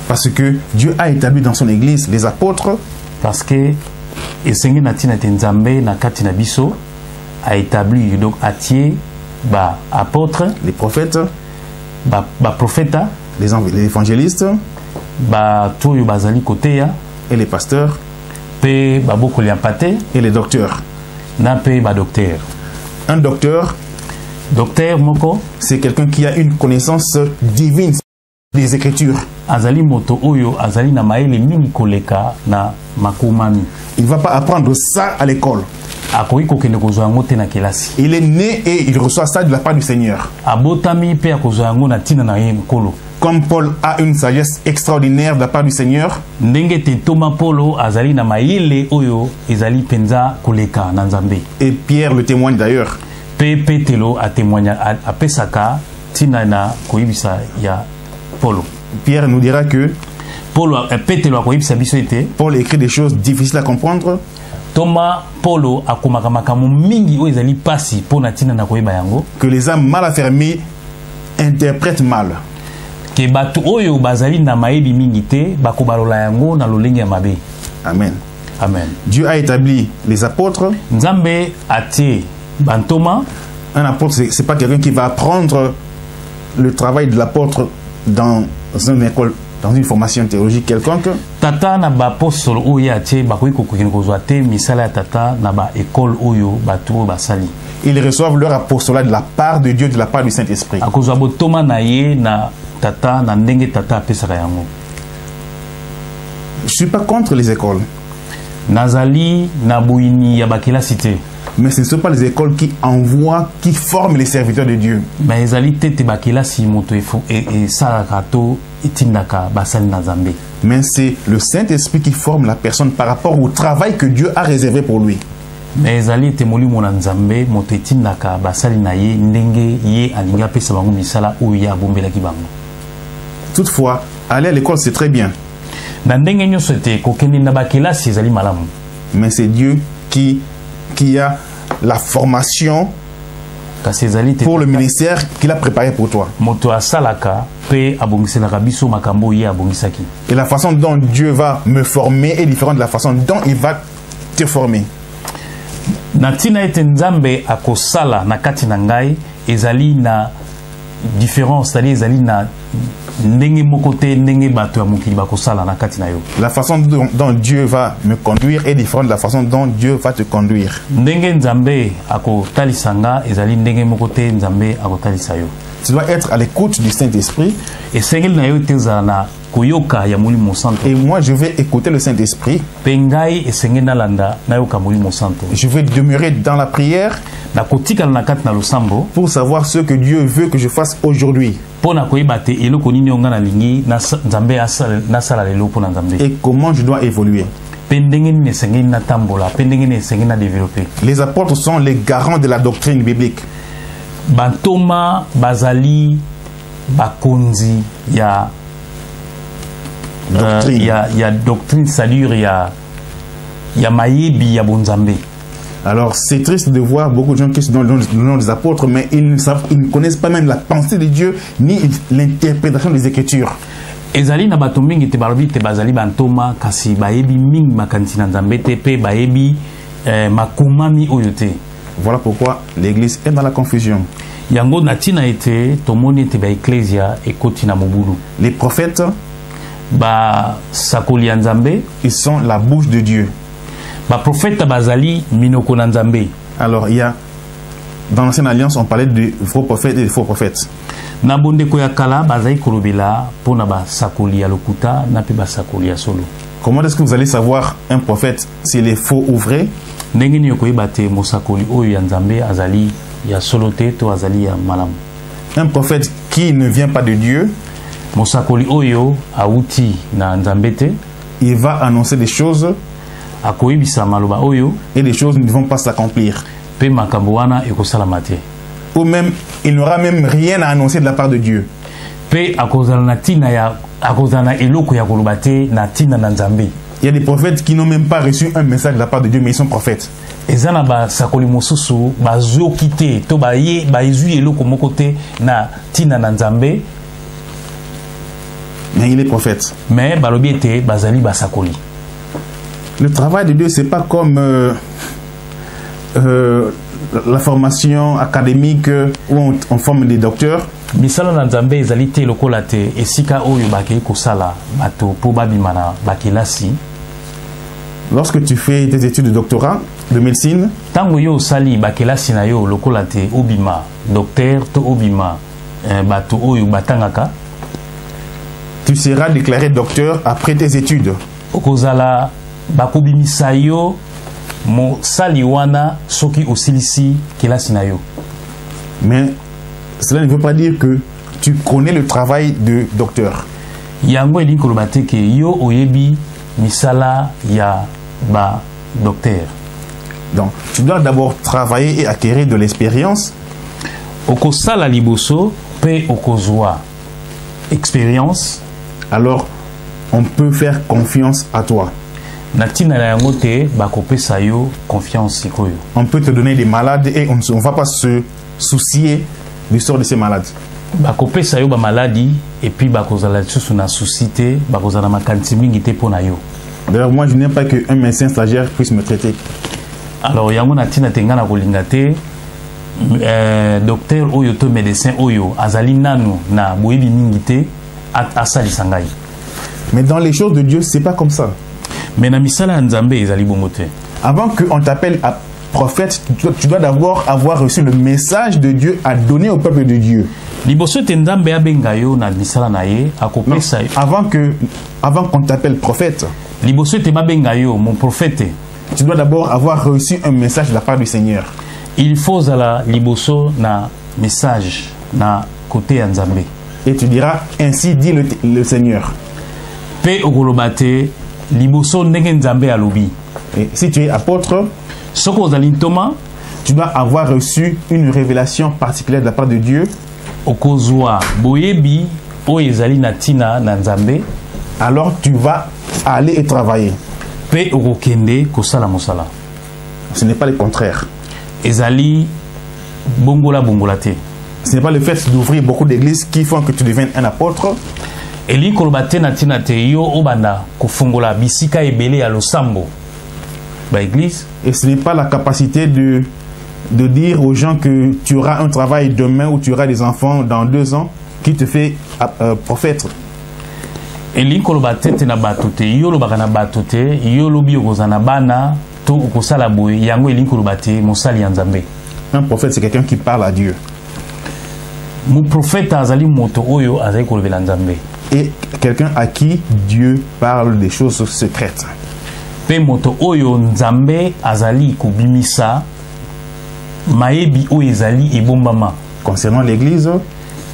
Parce que Dieu a établi dans son église les apôtres. Parce que esenge na tina te nzambe na kati na biso a établi donc atie ba apôtres, les prophètes, ba prophètes, les évangélistes, ba toyo bazali koteya et les pasteurs, pe ba bokoli ampate et les docteurs. Na pe ba docteur. Un docteur, moko, c'est quelqu'un qui a une connaissance divine des Écritures. Azali moto oyo azali na maele mingi koleka na makumani. Il ne va pas apprendre ça à l'école. Il est né et il reçoit ça de la part du Seigneur. Comme Paul a une sagesse extraordinaire de la part du Seigneur, et Pierre le témoigne d'ailleurs. Pierre nous dira que Paul écrit des choses difficiles à comprendre. Que les âmes mal affermies interprètent mal. Amen. Amen. Dieu a établi les apôtres. Un apôtre, ce n'est pas quelqu'un qui va apprendre le travail de l'apôtre dans une école, dans une formation théologique quelconque. Tata na ba apostole oyo atie bakoki kokokina kozwa te misala ya tata na ba école oyo bato basali. Ils reçoivent leur apostolat de la part de Dieu, de la part du Saint-Esprit. Akozwa botoma na ye na tata na ndenge tata apesaka yango. Je suis pas contre les écoles. Nazali na boyini ya bakelasi te. Mais ce ne sont pas les écoles qui envoient, qui forment les serviteurs de Dieu. Mais ezali tete bakelasi moto et salakato itindaka basali na Nzambe. Mais c'est le Saint-Esprit qui forme la personne par rapport au travail que Dieu a réservé pour lui. Mais ezali te molimo na Nzambe moto itindaka basali na ye ndenge ye alinga pesa bango misala oyo ya bombelaki bango. Toutefois, aller à l'école c'est très bien. Na ndenge nyonso te kokende na bakelasi ezali malamu. Mais c'est Dieu qui a la formation pour le ministère qu'il a préparé pour toi. Et la façon dont Dieu va me former est différente de la façon dont il va te former. Différence, c'est-à-dire la façon dont Dieu va me conduire est différente de la façon dont Dieu va te conduire. Tu dois être à l'écoute du Saint-Esprit. Et moi, je vais écouter le Saint-Esprit. Je vais demeurer dans la prière pour savoir ce que Dieu veut que je fasse aujourd'hui. Et comment je dois évoluer. Les apôtres sont les garants de la doctrine biblique. Bantoma bazali bakonzi ya doctrine salure ya mayebi ya bonzambe. Alors c'est triste de voir beaucoup de gens qui sont dans le nom des apôtres, mais ils ne connaissent pas même la pensée de Dieu ni l'interprétation des Écritures. Ezali na bato mingi te balobi te bazali bantoma kasi bayebi mingi makanisi na Nzambe te pe bayebi makumami oyo te. Voilà pourquoi l'église est dans la confusion. Yango natina ete tomoni ete ba ecclesia ekoti na mobulu. Les prophètes ba sakoli ya Nzambe, ils sont la bouche de Dieu. Ba prophète bazali minoko na Nzambe. Alors il y a Dans l'ancienne alliance, on parlait de vrais prophètes et de faux prophètes. Nabonde koyakala bazai kolobela pona ba sakoli ya lokuta na pe ba sakoli ya solo. Comment est-ce que vous allez savoir un prophète s'il est faux ou vrai? Ndenge ni koyebate mosakoli oyo ya Nzambe azali ya solo te to azali ya malamu. Un prophète qui ne vient pas de Dieu, mosakoli oyo auti na Nzambe te, il va annoncer des choses akoyebisa maloba oyo et des choses ne vont pas s'accomplir. Pe makambo wana ekosala te. Ou même, il n'aura même rien à annoncer de la part de Dieu. Pe akozala na tina ya akozala eloko ya koloba te na tina na Nzambe. Il y a des prophètes qui n'ont même pas reçu un message de la part de Dieu, mais ils sont prophètes. Ezana ba sakoli mosusu bazoki te to baye baizui eloko moko te na tina na Nzambe. Mais il est prophète. Mais balobi te bazali basakoli. Le travail de Dieu, c'est pas comme la formation académique où on forme des docteurs. Misala na Nzambe ezali te lokola te esika oyo bakei kosala bato po babimana bakelasi. Lorsque tu fais tes études de doctorat de médecine, tango yo sali bakelasi na yo lokola te obima docteur to obima bato oyo batangaka, tu seras déclaré docteur après tes études. Okozala bakobimisa yo mo saliwana soki osilisi kelasi na yo. Mais cela ne veut pas dire que tu connais le travail de docteur. Yango elingi koloba te ke yo oyebi misala ya ba docteur. Donc, tu dois d'abord travailler et acquérir de l'expérience. Okosala liboso pe okozwa expérience. Alors, on peut faire confiance à toi. Natina na yango te bakopesa yo confiance sikoyo. On peut te donner des malades et on ne va pas se soucier du sort de ces malades. Bakopesa yo ba maladie et puis bakozala susu na souci te bakozala makanisi mingi te pona yo. D'ailleurs, moi je n'aime pas qu'un médecin stagiaire puisse me traiter. Alors yango natina tenga na kolinga te docteur oyo to médecin oyo azali nanu na boyebi mingi te asalisa ngai. Mais dans les choses de Dieu, c'est pas comme ça. Mais na misala Nzambe ezali bongo te. Avant qu'on t'appelle prophète, tu dois d'abord avoir reçu le message de Dieu à donner au peuple de Dieu. Liboso te Nzambe abenga yo na misala na ye akopesa yo. Avant qu'on t'appelle prophète, liboso te babenga yo mon prophète, tu dois d'abord avoir reçu un message de la part du Seigneur. Il faut zala liboso na message na côté ya Nzambe. Et tu diras ainsi dit le Seigneur. Pe okolobate liboso ndenge Nzambe alobi. Et si tu es apôtre, soko ozali ntoma, tu dois avoir reçu une révélation particulière de la part de Dieu. Okozwa boyebi o ezali na tina na Nzambe. Alors tu vas aller et travailler. Pe okokende kosala mosala. Ce n'est pas le contraire. Ezali bongola bongola te. Ce n'est pas le fait d'ouvrir beaucoup d'églises qui font que tu deviennes un apôtre. Eli kolobate na tina te yo obanda kofungola bisika ebele ya losambo ba église. Et ce n'est pas la capacité de dire aux gens que tu auras un travail demain ou tu auras des enfants dans 2 ans qui te fait prophète. Eli kolobate te na batote yo lobaka na batote yo lobi okozana bana to okosala boye yango eli kolobate mosali ya Nzambe. Un prophète c'est quelqu'un qui parle à Dieu. Mon prophète azali moto oyo azali kolobela Nzambe. Et quelqu'un à qui Dieu parle des choses secrètes. Pe moto oyo Nzambe azali kubimisa maebi oyo ezali ebombama concernant l'église,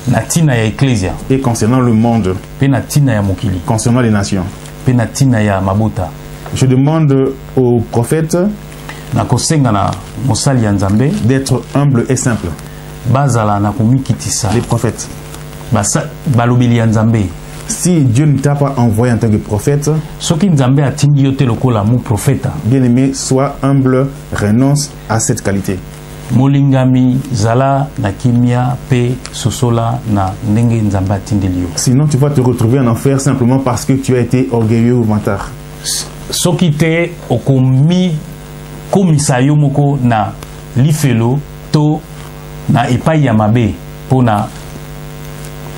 na tina ya ecclesia, et concernant le monde, pe na tina ya mokili, concernant les nations. Pe na tina ya mabota. Je demande aux prophètes na kosenga na mosali ya Nzambe d'être humble et simple. Bazala na komikitisa les prophètes. Balobeli ya Nzambe. Si Dieu ne t'a pas envoyé en tant que prophète, soki Nzambe atindi yo te lokola mu prophète, bien-aimé, sois humble, renonce à cette qualité. Molingami zala na kimia pe sosola na ndenge Nzambe atindeli yo. Sinon tu vas te retrouver en enfer simplement parce que tu as été orgueilleux ou vantard. Soki te okomi komisa yo moko na lifelo to na epai ya mabe pona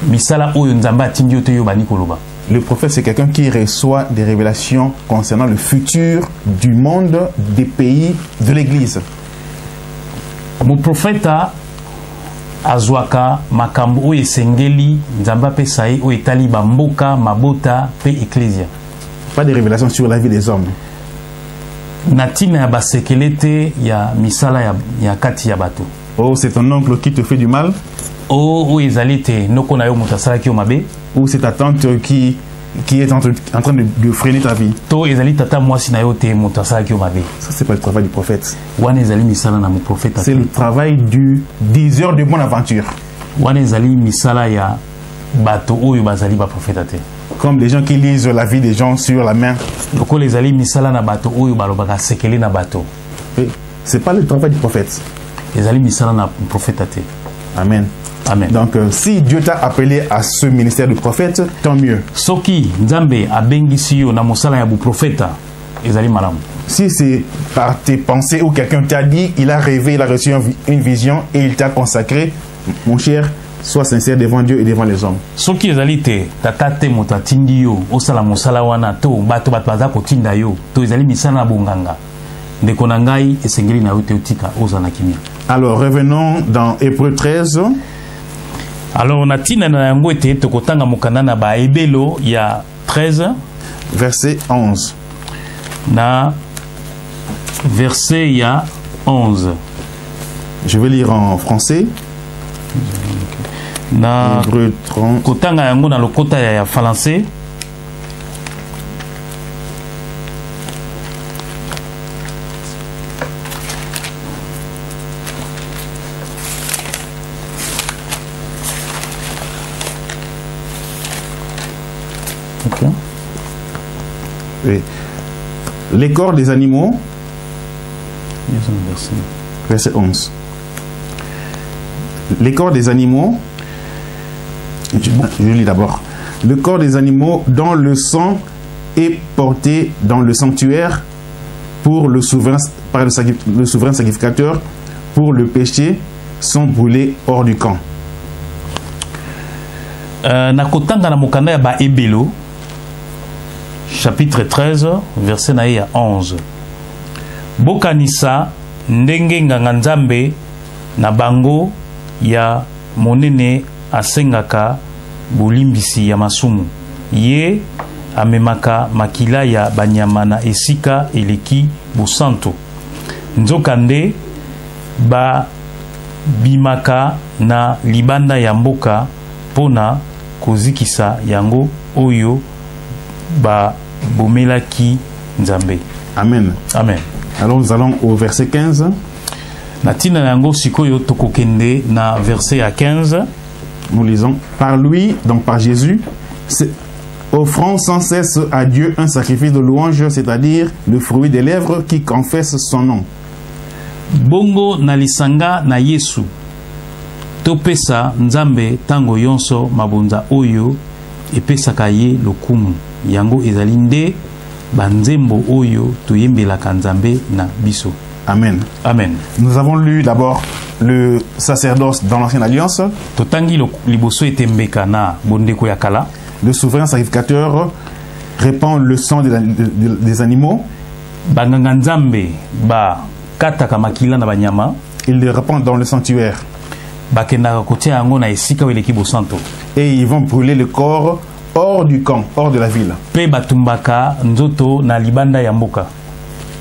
misala oyo Nzambe atindi yo te yo bani koloba. Le prophète c'est quelqu'un qui reçoit des révélations concernant le futur du monde, des pays, de l'église. Mon prophète azwaka makambo o esengeli nzamba pe sai o etali bamboka mabota pe ecclesia. Pas de révélation sur la vie des hommes. Natina ya basekelete ya misala ya kati ya bato. Oh, c'est ton oncle qui te fait du mal. Oh, ezalite noko na yo mutasala ki o mabe. Ou c'est ta tante qui est en train de freiner ta vie. To ezali tata mwasi na yo te mutasala ki o mabe. Ça, c'est pas le travail du prophète. Wana ezali misala na mo prophète. C'est le travail du diseur de bonne aventure. Wana ezali misala ya bato oyo bazali ba prophète te. Comme les gens qui lisent la vie des gens sur la main. Loko les ali misala na bato oyo balobaka sekele na bato. C'est pas le travail du prophète. Les ali misala na prophète te. Amen. Amen. Donc si Dieu t'a appelé à ce ministère de prophète, tant mieux. Soki Nzambe abengisi yo na mosala ya bu prophète, ezali malamu. Si c'est par tes pensées ou quelqu'un t'a dit, il a rêvé, il a reçu une vision et il t'a consacré, mon cher, sois sincère devant Dieu et devant les hommes. Soki ezali te tata te moto atindi yo osala mosala wana to bato baza kotinda yo to ezali misala na bonganga ndeko na ngai esengeli na yo te utika ozana kimia. Alors revenons dans Hébreux 13. Alors natina na yango ete tokotanga mokanda na ba ebelo ya 13 verset 11. Na verset ya 11. Je vais lire en français. Na Hébreux 30. Kotanga yango na lokota ya français. Okay. Oui. Les corps des animaux. Verset 11. Les corps des animaux. Je lis d'abord. Le corps des animaux dont le sang est porté dans le sanctuaire pour le souverain, par le souverain sacrificateur pour le péché sont brûlés hors du camp. Nakotanga na mokanda ya ba ebelo chapitre 13 verset na ya 11. Bokanisa ndenge nganga Nzambe na bango ya monene asengaka bolimbisi ya masumu. Ye amemaka makila ya banyama na esika eleki bosanto. Nzokande ba bimaka na libanda ya mboka pona kozikisa yango oyo ba bomelaki Nzambe. Amen. Amen. Alors nous allons au verset 15. Natina yango sikoyo tokokende na verset à 15. Nous lisons: par lui, donc par Jésus, offrant sans cesse à Dieu un sacrifice de louange, c'est-à-dire le fruit des lèvres qui confesse son nom. Bongo na lisanga na Yesu topesa Nzambe tango yonso mabonza oyo epesaka ye lokumu yango ezali nde banzembo oyo toyembelaka Nzambe na biso. Amen. Amen. Nous avons lu d'abord le sacerdoce dans l'Ancienne Alliance. Totangi liboso etembeka na bondeko ya kala. Le souverain sacrificateur répand le sang des animaux. Banganga Nzambe ba kataka makila na banyama. Il le répand dans le sanctuaire. Bakendaka kotia yango na esika weleki bosanto. Et ils vont brûler le corps hors du camp, hors de la ville. Pe batumbaka nzoto na libanda ya mboka.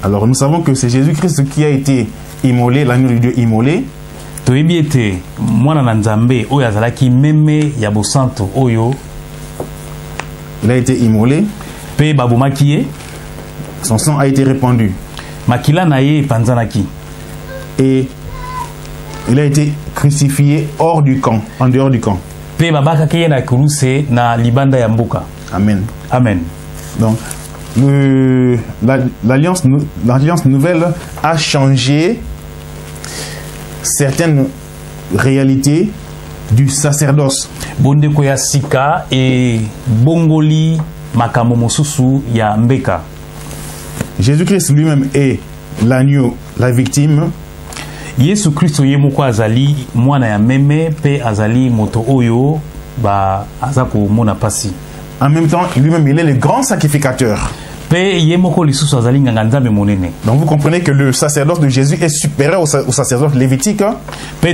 Alors nous savons que c'est Jésus-Christ qui a été immolé, l'agneau de Dieu immolé. Toyebi ete mwana na Nzambe oyo azalaki meme ya bosanto oyo il a été immolé. Pe babomaki ye. Son sang a été répandu. Makila na ye panzanaki. Et il a été crucifié hors du camp, en dehors du camp. Pe babakaki ye na kuruse na libanda ya mboka. Amen. Amen. Donc l'alliance nouvelle a changé certaines réalités du sacerdoce. Bondeko ya sika e bongoli makambo mosusu ya mbeka. Jésus-Christ lui-même est l'agneau, la victime. Yesu Kristo ye moko azali mwana ya meme pe azali moto oyo ba azako mona pasi. En même temps, lui-même il est le grand sacrificateur. Donc vous comprenez que le sacerdoce de Jésus est supérieur au sacerdoce lévitique. Et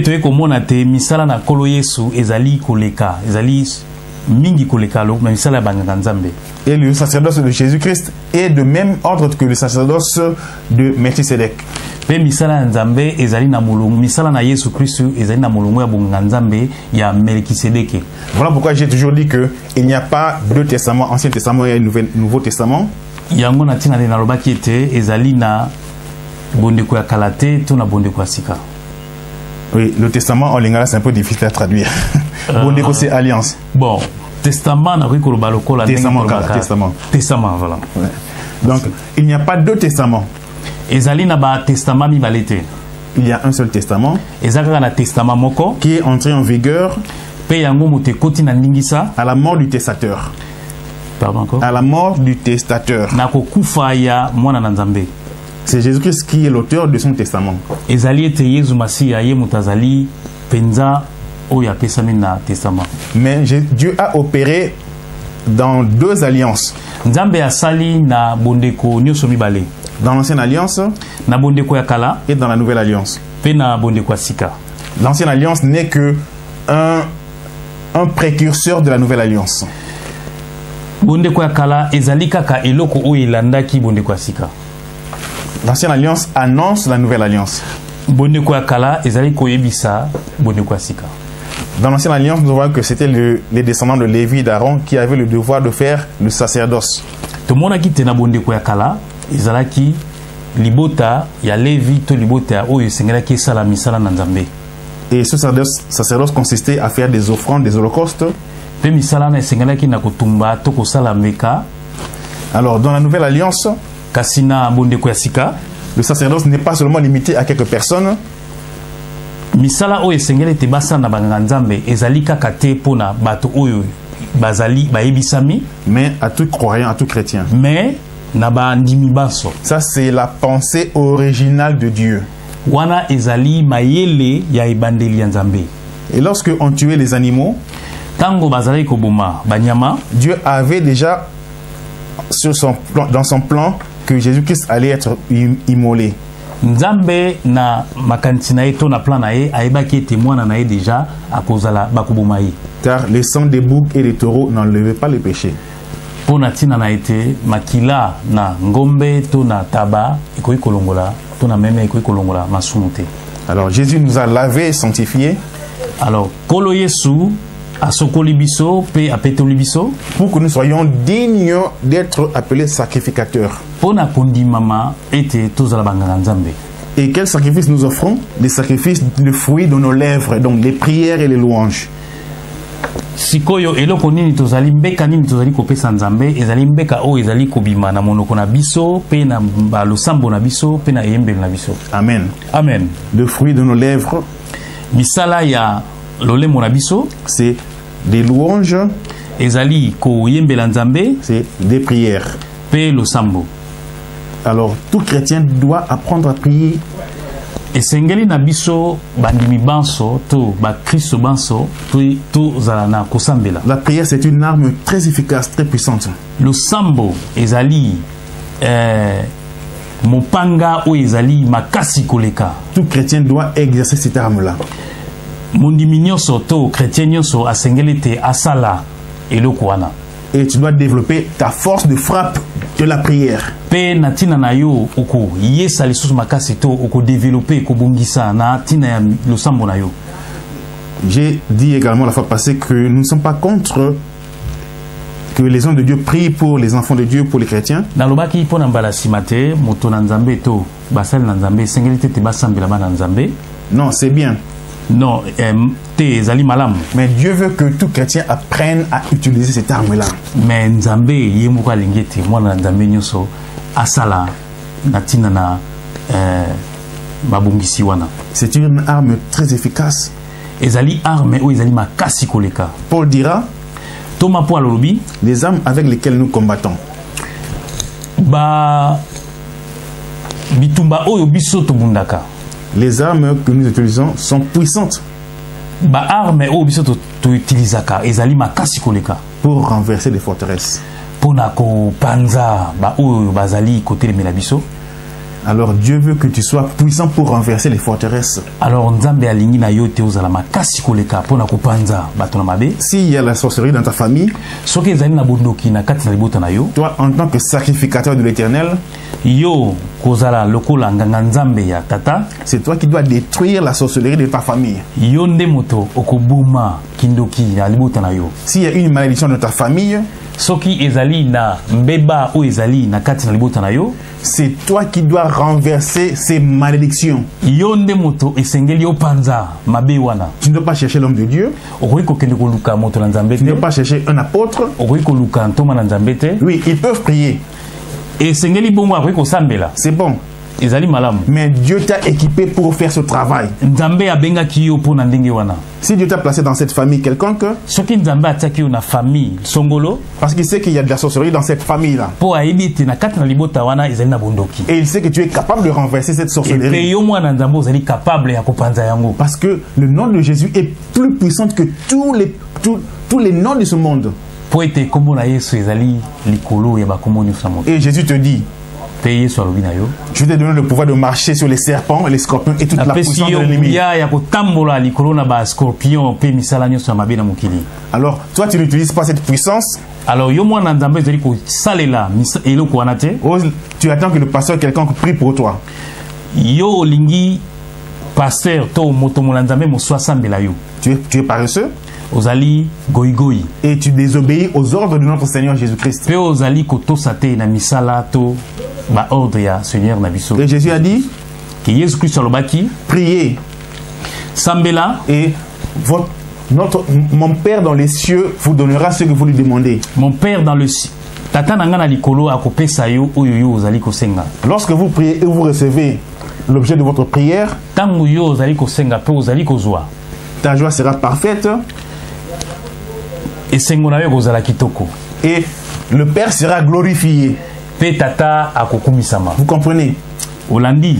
le sacerdoce de Jésus-Christ est de même ordre que le sacerdoce de Melchisédek. Voilà pourquoi j'ai toujours dit qu'il n'y a pas deux testaments, Ancien Testament et Nouveau Testament. Oui, le testament en lingala c'est un peu difficile à traduire. Bondeko c'est alliance. Bon, testament, testament, voilà. Ouais. Donc, il n'y a pas deux testaments. Il y a un seul testament qui est entré en vigueur à la mort du testateur. Pardon, encore? À la mort du testateur. C'est Jésus-Christ qui est l'auteur de son testament. Mais Dieu a opéré dans deux alliances. Dans l'ancienne alliance et dans la nouvelle alliance. L'ancienne alliance n'est que un précurseur de la nouvelle alliance. L'ancienne alliance annonce la nouvelle alliance. Dans l'ancienne alliance, nous voyons que c'était les descendants de Lévi et d'Aaron qui avaient le devoir de faire le sacerdoce. Et ce sacerdoce consistait à faire des offrandes, des holocaustes. Alors, dans la nouvelle alliance, le sacerdoce n'est pas seulement limité à quelques personnes. Mais à tout croyant, à tout chrétien. Ça, c'est la pensée originale de Dieu. Et lorsque on tuait les animaux, Dieu avait déjà dans son plan que Jésus-Christ allait être immolé. Car le sang des boucs et des taureaux n'enlevait pas le péché. Alors Jésus nous a lavé et sanctifié. Alors, pour que nous soyons dignes d'être appelés sacrificateurs. Et quels sacrifices nous offrons? Des sacrifices, le fruit de nos lèvres, donc les prières et les louanges. Amen. Amen. Le fruit de nos lèvres, c'est des louanges, c'est des prières. Alors tout chrétien doit apprendre à prier. La prière, c'est une arme très efficace, très puissante. Le sambo mopanga o ezali makasi koleka. Tout chrétien doit exercer cette arme-là. Mondimi nyonso to chrétien nyonso asengelete asala elokwana. Et tu dois développer ta force de frappe de la prière. Pe natina na yo oko yesa lisusu makasi to oko développer ko bongisa na tina ya losambo na yo. J'ai dit également la fois passée que nous ne sommes pas contre que les hommes de Dieu prient pour les enfants de Dieu, pour les chrétiens. Nalobaki pona mbala simate moto na nzambe to basali na nzambe sengelete te basambela bana nzambe. Non, c'est bien. Non, mais Dieu veut que tout chrétien apprenne à utiliser cette arme-là. Mais nzambe yemuka lingete mwana nzambe nyoso asala natina na babungisi wana. C'est une arme très efficace. Ezali arme ou ezali makasi koleka. Paul dira Thomas po alobi les armes avec lesquelles nous combattons. Ba bitumba oyo biso to bundaka. Les armes que nous utilisons sont puissantes. Ba arme o biso to utilisaka ezali makasi koleka pour renverser des forteresses. Ponako panza ba oyo bazali côté de Melabiso. Alors Dieu veut que tu sois puissant pour renverser les forteresses. Alors Nzambe alingi na yo te ozala makasi koleka ponako panza bato na mabe. S'il y a la sorcellerie dans ta famille, soki ezali na bondoki na kati na libota na yo, toi en tant que sacrificateur de l'Éternel, yo kozala lokola nganga Nzambe ya tata, c'est toi qui dois détruire la sorcellerie de ta famille. Yo nde moto okobuma kindoki ya libota na yo. S'il y a une malédiction dans ta famille, soki ezali na mbeba ou ezali na kati na libota na yo, c'est toi qui dois renverser ces malédictions. Yo nde moto esengeli yo panza mabe wana. Tu ne dois pas chercher l'homme de Dieu. Okoki kokende koluka moto na Nzambe te. Tu ne dois pas chercher un apôtre. Okoki koluka ntoma na Nzambe te. Oui, ils peuvent prier. Esengeli bongo akoki kosambela. C'est bon. Ezali malamu. Mais Dieu t'a équipé pour faire ce travail. Nzambe abengaki yo pona ndenge wana. Si Dieu t'a placé dans cette famille quelconque, soki Nzambe atiaki yo na famille songolo, parce qu'il sait qu'il y a de la sorcellerie dans cette famille-là. Po ayebi te na kati na libota wana ezali na bondoki. Et il sait que tu es capable de renverser cette sorcellerie. Et yo mwana Nzambe ozali capable ya kopanza yango. Parce que le nom de Jésus est plus puissant que tous les noms de ce monde. Po ete kombo na Yesu ezali likolo ya bakombo nyonso moto. Et Jésus te dit, je vais te donner le pouvoir de marcher sur les serpents, les scorpions et toute la puissance de l'ennemi. Alors, toi, tu n'utilises pas cette puissance. Alors, tu attends que le pasteur quelqu'un prie pour toi. Tu es paresseux. Et tu désobéis aux ordres de notre Seigneur Jésus-Christ. Et Jésus a dit, priez. Sambela et mon Père dans les cieux vous donnera ce que vous lui demandez. Mon Père dans le ciel. Lorsque vous priez et vous recevez l'objet de votre prière, ta joie sera parfaite. Et le Père sera glorifié. Vous comprenez?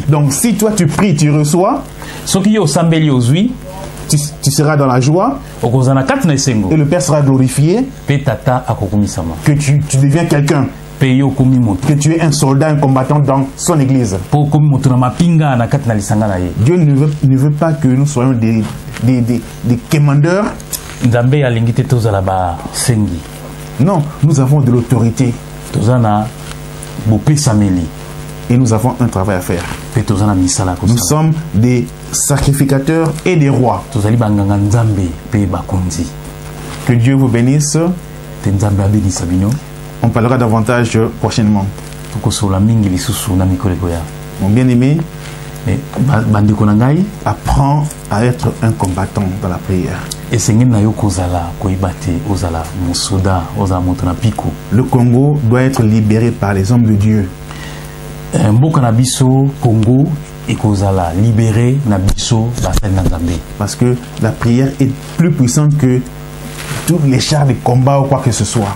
Donc si toi tu pries, tu reçois, tu seras dans la joie et le Père sera glorifié, que tu deviens quelqu'un, que tu es un soldat, un combattant dans son église. Dieu ne veut pas que nous soyons des commandeurs. Non, nous avons de l'autorité. Et nous avons un travail à faire. Nous sommes des sacrificateurs et des rois. Que Dieu vous bénisse. On parlera davantage prochainement. Mon bien-aimé, apprends à être un combattant dans la prière. Le Congo doit être libéré par les hommes de Dieu. Parce que la prière est plus puissante que tous les chars de combat ou quoi que ce soit.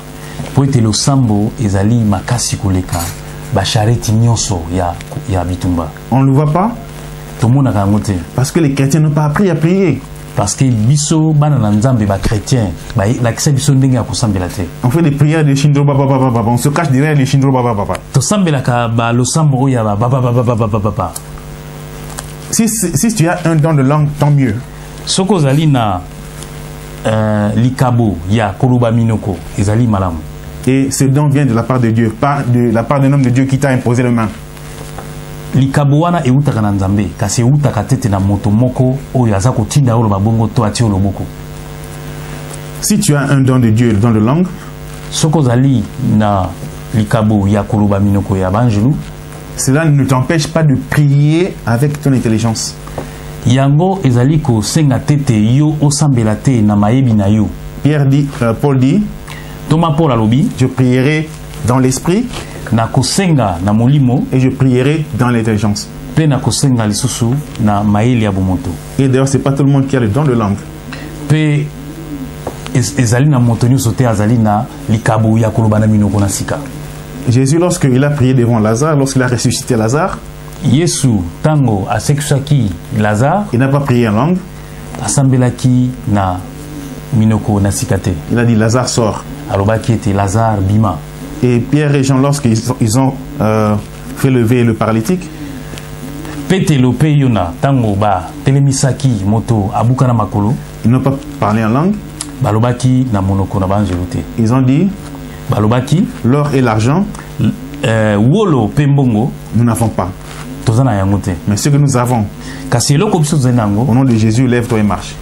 On ne le voit pas? Parce que les chrétiens n'ont pas appris à prier. Parce que biso bana nzambe ba chrétien ba la kisa biso ndenge ya kosambela te. On fait des prières de Shindro baba baba baba, on se cache derrière les Shindro baba baba. To sambela ka ba lo sambo ya ba baba baba baba baba. Si tu as un don de langue, tant mieux. Soko zali na likabo ya koloba minoko ezali malamu. Et ce don vient de la part de Dieu, pas de la part d'un homme de Dieu qui t'a imposé les mains. Likabuana eutaka na Nzambe kasi eutaka tete na moto moko oyo aza kotinda olo babongo to ati olo boko. Si tu as un don de Dieu, le don de langue, soko zali na likabo ya koloba minoko ya banjelu, cela ne t'empêche pas de prier avec ton intelligence. Yango ezali ko senga tete yo osambela te na mayebi na yo. Paul dit, Thomas Paul alobi, je prierai dans l'esprit, na kosenga na molimo, et je prierai dans l'intelligence. Pe na kosenga lisusu na maeli ya bomoto. Et d'ailleurs c'est pas tout le monde qui a le don de langue. Pe ezali na moto nyonso te azali na likabo ya koloba na minoko na sika. Jésus, lorsqu'il a prié devant Lazare, lorsqu'il a ressuscité Lazare, Yesu tango asekusaki Lazare, il n'a pas prié en langue. Asambelaki na minoko na sikate. Il a dit Lazare sort. Alobaki ete Lazare bima. Et Pierre et Jean, lorsqu'ils ont fait lever le paralytique, Petelo peyona tango ba telemisaki moto abukana makolo. Ils n'ont pas parlé en langue. Balobaki na monoko na banjelote. Ils ont dit, balobaki l'or et l'argent, wolo pembongo, nous n'avons pas. Tozana yangote. Mais ce que nous avons, au nom de Jésus, lève-toi et marche.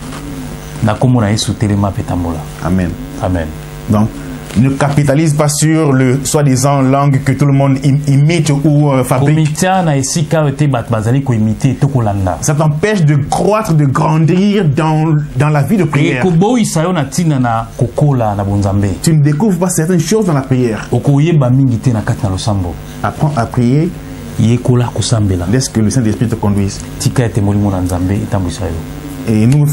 Na komona Yesu telema petambola. Amen. Amen. Donc, ne capitalise pas sur le soi-disant langue que tout le monde imite ou fabrique. Ça t'empêche de croître, de grandir dans la vie de prière. Tu ne découvres pas certaines choses dans la prière. Apprends à prier. Laisse que le Saint-Esprit te conduise. Et nous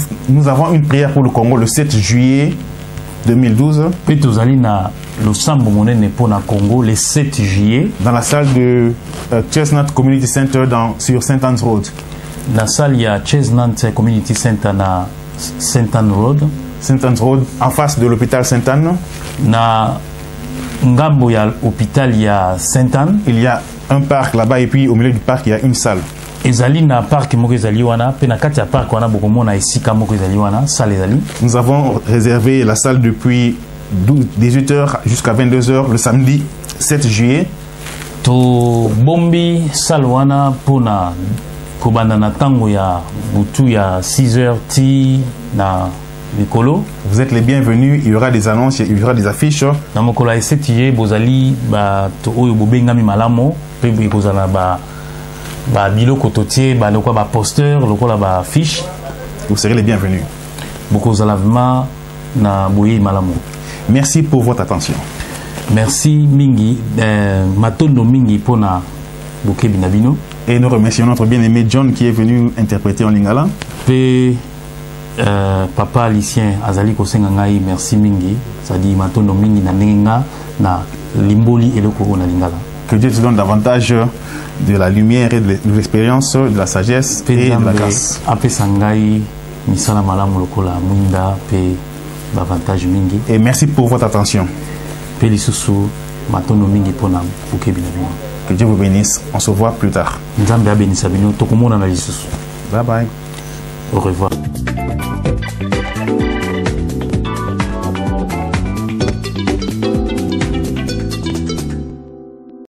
avons une prière pour le Congo le 7 juillet 2012. Le 7 juillet. Dans la salle de Chestnut Community Center sur St. Anne's Road. La salle, il y a Chestnut Community Center na St. Anne Road. St. Anne's Road, en face de l'hôpital St. Anne. Na ngambo ya hôpital, il y a St. Anne. Il y a un parc là-bas et puis au milieu du parc, il y a une salle. Nous avons réservé la salle depuis 18h jusqu'à 22h le samedi 7 juillet. To bombi salwana pona kobanda na tango ya butu ya 6h ti na likolo. Vous êtes les bienvenus, il y aura des annonces, il y aura des affiches. Na mokolo ya 7 juillet bozali ba to oyo bobengami malamo pe bozala ba biloko totier ba lokwa ba poster lokola ba fiche. Vous serez les bienvenus. Bokozala na boye malamo. Merci pour votre attention. Merci mingi matondo mingi pona boke binabino. Et nous remercions notre bien-aimé John qui est venu interpréter en lingala. Pe papa Lucien azali kosenga ngai merci mingi. Ça dit matondo mingi na ndenga na limboli eloko na lingala. Que Dieu te donne davantage de la lumière et de l'expérience, de la sagesse et de la grâce. Et merci pour votre attention. Que Dieu vous bénisse. On se voit plus tard. Bye bye. Au revoir.